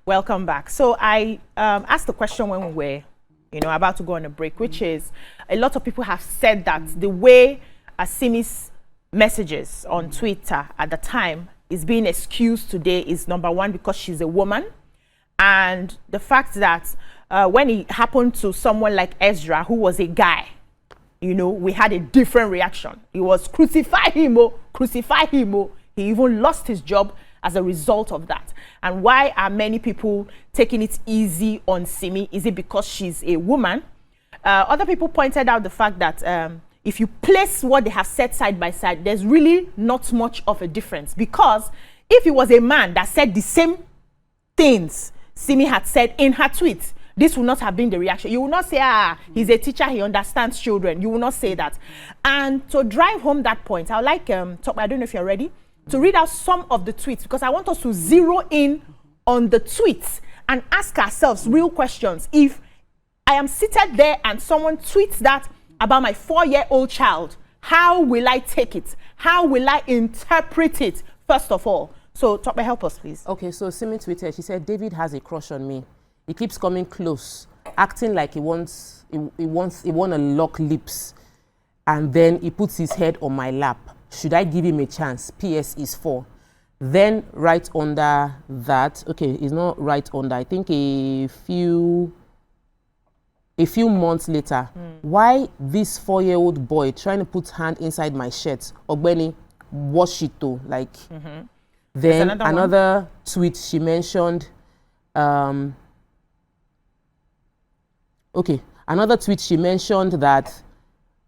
Welcome back. So I asked the question when we were, about to go on a break, which is a lot of people have said that the way Simi's messages on Twitter at the time is being excused today is number one, because she's a woman, and the fact that when it happened to someone like Ezra, who was a guy, we had a different reaction. It was crucify him, oh, crucify him, oh. He even lost his job as a result of that. And why are many people taking it easy on Simi? Is it because she's a woman? Other people pointed out the fact that if you place what they have said side by side, there's really not much of a difference. Because if it was a man that said the same things Simi had said in her tweet, this will not have been the reaction. You will not say, he's a teacher, he understands children. You will not say that. And to drive home that point, I would like, I don't know if you're ready, to read out some of the tweets, because I want us to zero in on the tweets and ask ourselves real questions. If I am seated there and someone tweets that about my 4-year-old child, how will I take it? How will I interpret it, first of all? So, Tope, help us, please. Okay, so Simi tweeted, she said, David has a crush on me. He keeps coming close, acting like he wants to lock lips. And then he puts his head on my lap. Should I give him a chance? PS is 4. Then right under that, okay, it's not right under, I think a few months later, why this 4-year-old boy trying to put hand inside my shirt? Ogbeni, wash it though, like. Then another tweet she mentioned, another tweet she mentioned that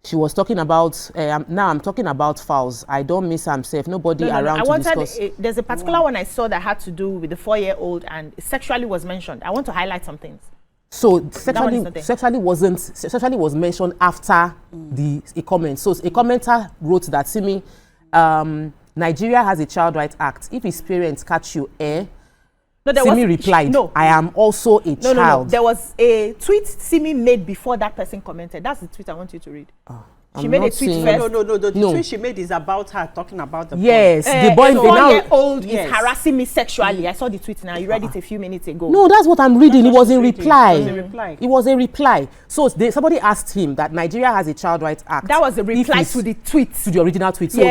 she was talking about, now I'm talking about fouls. I don't miss myself. Nobody around to discuss. There's a particular one I saw that had to do with the 4-year-old, and sexually was mentioned. I want to highlight some things. So sexually was mentioned after a comment. So a commenter wrote that, Simi, Nigeria has a Child Rights Act. If his parents catch you, Simi replied, I am also a child. No. There was a tweet Simi made before that person commented. That's the tweet I want you to read. She made a tweet first. No. The tweet she made is about her talking about the boy. Yes, the boy. The 4-year-old is harassing me sexually. I saw the tweet now. You read it a few minutes ago. No, that's what I'm reading. It was a reply. It was a reply. So somebody asked him that Nigeria has a Child Rights Act. That was a reply to the tweet. To the original tweet. So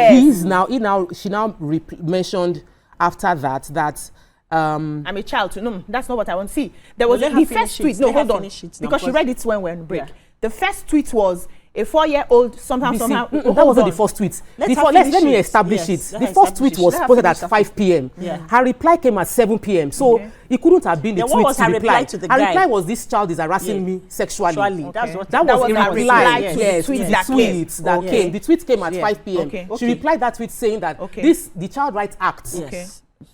she now mentioned after that I'm a child too. No, that's not what I want to see. There was the first tweet. No, hold on. Because she read it when we're on break. The first tweet was a 4-year-old somehow. That wasn't the first tweet. Let me establish it. The first tweet was posted at 5 p.m. Her reply came at 7 p.m. So it couldn't have been the tweet to reply. Her reply was, this child is harassing me sexually. That was a reply to the tweet that came. The tweet came at 5 p.m. She replied that tweet saying that the Child Rights Act.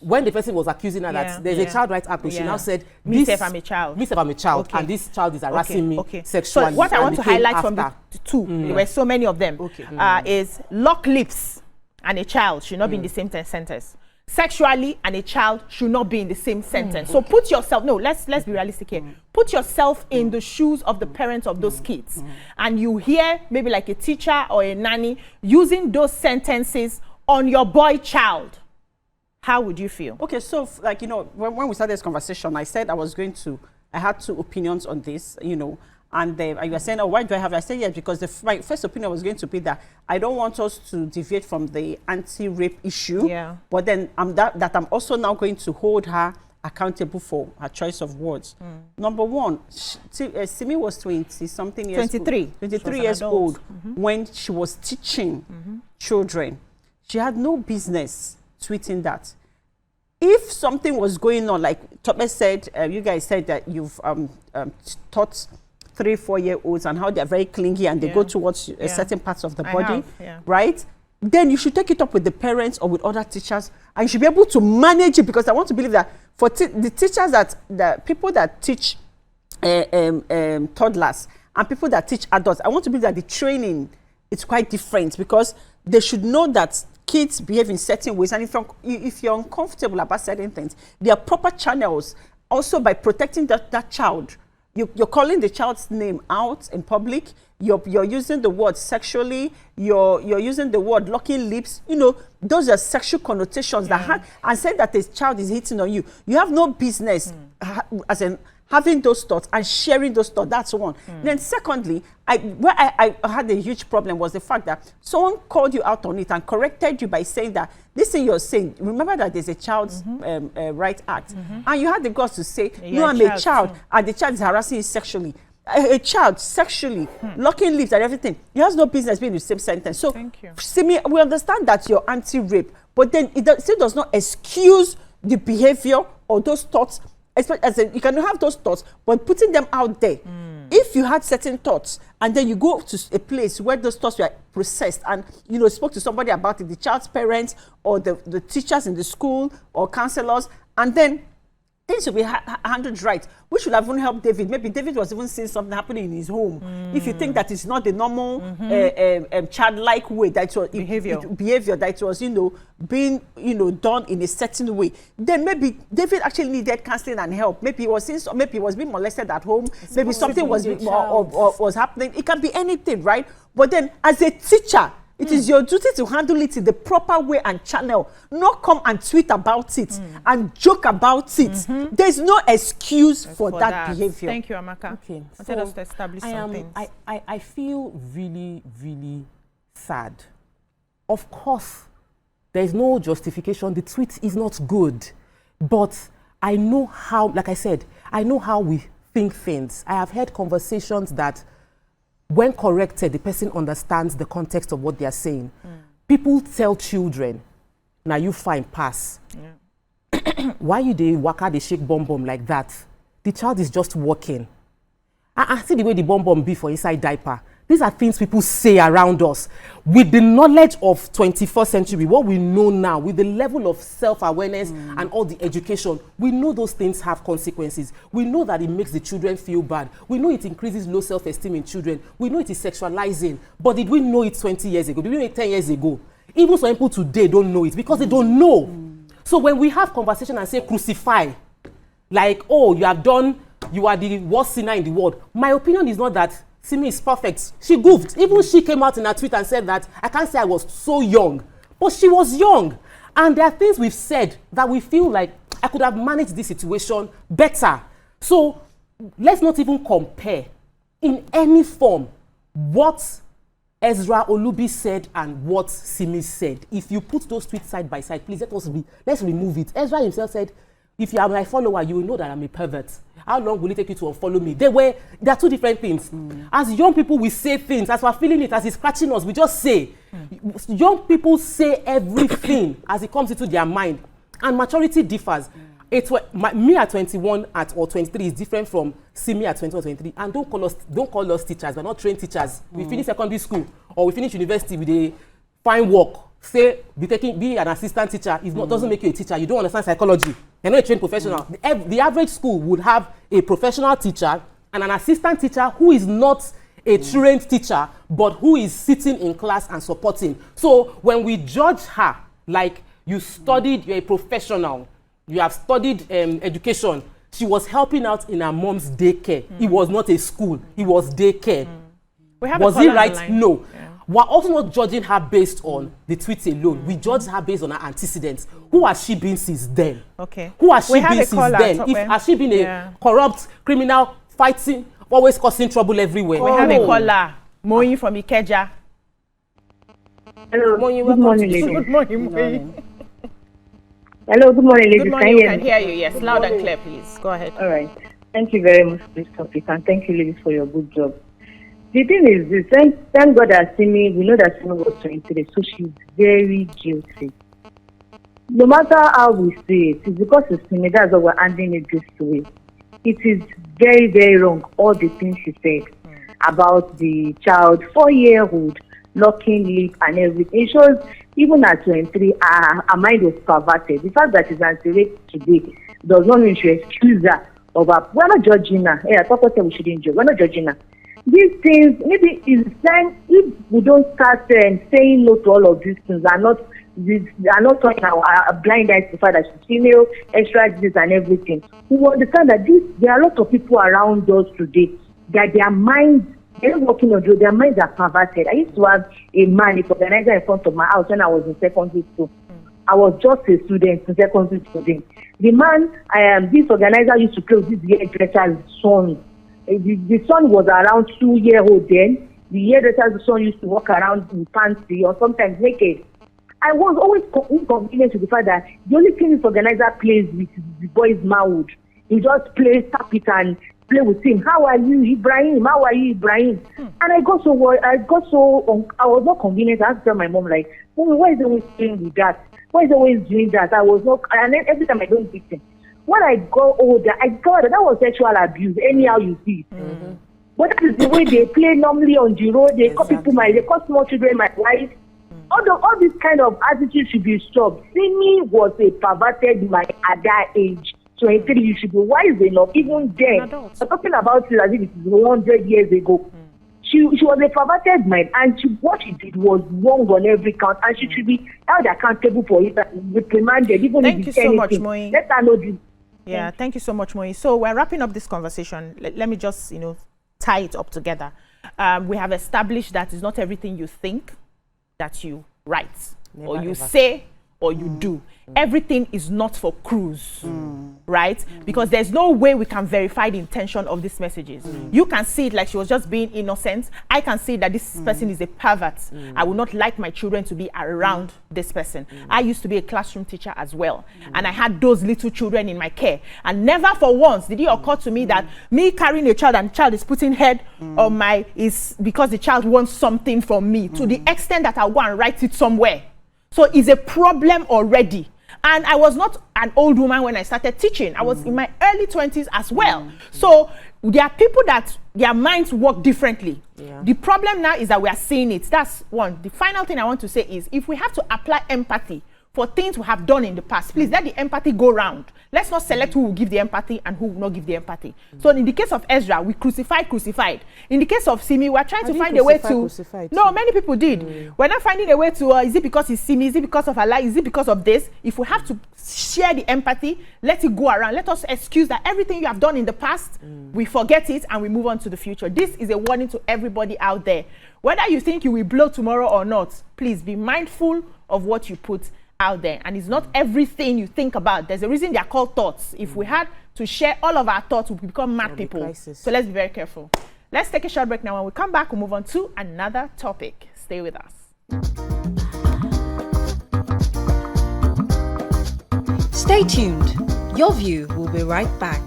When the person was accusing her that there's a Child Rights Act, she now said, I'm a child. And this child is harassing me sexually. So what I want to highlight from the two, there were so many of them, is lock lips and a child should not be in the same sentence. Sexually and a child should not be in the same sentence. So put yourself, let's be realistic here. Put yourself in the shoes of the parents of those kids. And you hear maybe like a teacher or a nanny using those sentences on your boy child. How would you feel? Okay, so when we started this conversation, I said I had 2 opinions on this, and you were saying, why do I have it? I said, yes, because my first opinion was going to be that I don't want us to deviate from the anti-rape issue, but then I'm also now going to hold her accountable for her choice of words. Number one, Simi was 23 years old when she was teaching children. She had no business tweeting that. If something was going on, like Tope said, you guys said that you've taught 3-4-year-olds and how they're very clingy and they go towards certain parts of the body, right? Then you should take it up with the parents or with other teachers, and you should be able to manage it, because I want to believe that for the teachers, the people that teach toddlers and people that teach adults, I want to believe that the training is quite different, because they should know that kids behave in certain ways, and if you're uncomfortable about certain things, there are proper channels. Also, by protecting that child, you're calling the child's name out in public. You're using the word sexually. You're using the word locking lips. Those are sexual connotations that and saying that this child is hitting on you. You have no business as in having those thoughts and sharing those thoughts, that's one. Then secondly, where I had a huge problem was the fact that someone called you out on it and corrected you by saying that this thing you're saying, remember that there's a Child's Right Act, and you had the guts to say, you are a child, and the child is harassing you sexually. A child sexually, locking lips and everything, he has no business being in the same sentence. So, Simi, we understand that you're anti-rape, but then it still does not excuse the behavior or those thoughts. As in, you can have those thoughts, but putting them out there. If you had certain thoughts and then you go to a place where those thoughts were processed and, you know, spoke to somebody about it, the child's parents or the teachers in the school or counselors, and then things should be handled right. We should have even helped David. Maybe David was even seeing something happening in his home. If you think that it's not the normal childlike way that it was behavior that was, you know, being, you know, done in a certain way, then maybe David actually needed counseling and help. Maybe he was maybe he was being molested at home. Maybe something was happening. It can be anything, right? But then as a teacher, it is your duty to handle it in the proper way and channel, not come and tweet about it and joke about it. There's no excuse for that behavior. Thank you, Amaka. Okay. I wanted us to establish something. I feel really, really sad. Of course, there's no justification. The tweet is not good. But I know how, like I said, I know how we think things. I have had conversations that when corrected, the person understands the context of what they are saying. People tell children, now you fine, pass. Why you dey waka, they shake bomb like that? The child is just walking. I see the way the bomb be for inside diaper. These are things people say around us. With the knowledge of 21st century, what we know now, with the level of self-awareness and all the education, we know those things have consequences. We know that it makes the children feel bad. We know it increases low self-esteem in children. We know it is sexualizing. But did we know it 20 years ago? Did we know it 10 years ago? Even some people today don't know it because they don't know. So when we have conversation and say crucify, like, oh, you are the worst sinner in the world. My opinion is not that Simi is perfect. She goofed. Even she came out in her tweet and said that, I can't say I was so young, but she was young. And there are things we've said that we feel like I could have managed this situation better. So let's not even compare in any form what Ezra Olubi said and what Simi said. If you put those tweets side by side, please let's remove it. Ezra himself said, if you are my follower, you will know that I'm a pervert. How long will it take you to unfollow me? They are two different things. As young people, we say things. As we're feeling it, as it's scratching us, we just say. Young people say everything as it comes into their mind. And maturity differs. Me at 21 or 23 is different from Simi at 21 or 23. And don't call us teachers. We're not trained teachers. We finish secondary school or we finish university with a fine work. Say, be an assistant teacher. It doesn't make you a teacher. You don't understand psychology. You're not a trained professional. The average school would have a professional teacher and an assistant teacher who is not a trained teacher, but who is sitting in class and supporting. So when we judge her, like you studied, you're a professional, you have studied education, she was helping out in her mom's daycare. It was not a school. It was daycare. Was it right? No. Yeah. We're also not judging her based on the tweets alone. We judge her based on her antecedents. Who has she been since then? Okay. Who has she been since then? Has she been a corrupt criminal, fighting, always causing trouble everywhere? We have a caller, Moyi from Ikeja. Hello. Moyi, good morning, ladies. Good morning, Moyi. Hello, good morning, ladies. Good morning, we can hear you. Yes, loud and clear, please. Go ahead. All right. Thank you very much for this topic, and thank you, ladies, for your good job. The thing is this, thank God that Simi, we know that Simi was 23, so she's very guilty. No matter how we say it, it's because of Simi, that's why we're handling it this way. It is very, very wrong, all the things she said about the child, 4-year-old, locking lip and everything. It shows, even at 23, her mind was perverted. The fact that she's anti-rape today does not mean she excuse her of her. We're not judging her. Hey, I thought we shouldn't judge. We're not judging her. These things, maybe it's time if we don't start saying no to all of these things and not turning our blind eyes to the fact that she's female, extra this and everything. We will understand that there are a lot of people around us today that their minds, they're working on their minds are perverted. I used to have a man, a organizer in front of my house when I was in secondary school. I was just a student, a secondary student. The man, this organizer used to play with this hairdresser's son. The son was around 2-year-old then. The hairdresser's son used to walk around in fancy or sometimes naked. I was always inconvenienced with the fact that the only thing this organizer plays with is the boy's mouth. He just plays, tap it and play with him. How are you, Ibrahim? How are you, Ibrahim? And I got so I was not convenient. I had to tell my mom, like, Mommy, why is he always playing with that? Why is he always doing that? I was not, and then every time I don't beat him. When I got older, I thought that was sexual abuse, anyhow you see it. But that is the way they play normally on the road. They call people they call small children my wife. All this kind of attitude should be stopped. Simi was a perverted man at that age. 23, you should be wise enough. Even then, I'm talking about it as if it is 100 years ago. She was a perverted mind, and what she did was wrong on every count, and she should be held accountable for it, reprimanded, even if it's anything. Thank you so much, Moi. Let her know this. Yeah, thank you so much, Moi. So we're wrapping up this conversation. Let me just, tie it up together. We have established that it's not everything you think that you write, or you say, or you do. Everything is not for cruise, right? Because there's no way we can verify the intention of these messages. You can see it like she was just being innocent. I can see that this person is a pervert. I would not like my children to be around this person. I used to be a classroom teacher as well. And I had those little children in my care. And never for once did it occur to me that me carrying a child and the child is putting head on is because the child wants something from me, to the extent that I'll go and write it somewhere. So it's a problem already. And I was not an old woman when I started teaching. I was in my early 20s as well. So there are people that their minds work differently. The problem now is that we are seeing it. That's one. The final thing I want to say is, if we have to apply empathy for things we have done in the past, please let the empathy go round. Let's not select who will give the empathy and who will not give the empathy. So in the case of Ezra, we crucified. In the case of Simi, we're trying to find a way to... No, many people did. We're not finding a way to, is it because it's Simi? Is it because of Allah? Is it because of this? If we have to share the empathy, let it go around. Let us excuse that everything you have done in the past, we forget it and we move on to the future. This is a warning to everybody out there. Whether you think you will blow tomorrow or not, please be mindful of what you put out there. And it's not everything you think about. There's a reason they are called thoughts. If we had to share all of our thoughts, we would become mad people. So let's be very careful. Let's take a short break now. When we come back, we'll move on to another topic. Stay with us. Stay tuned. Your View will be right back.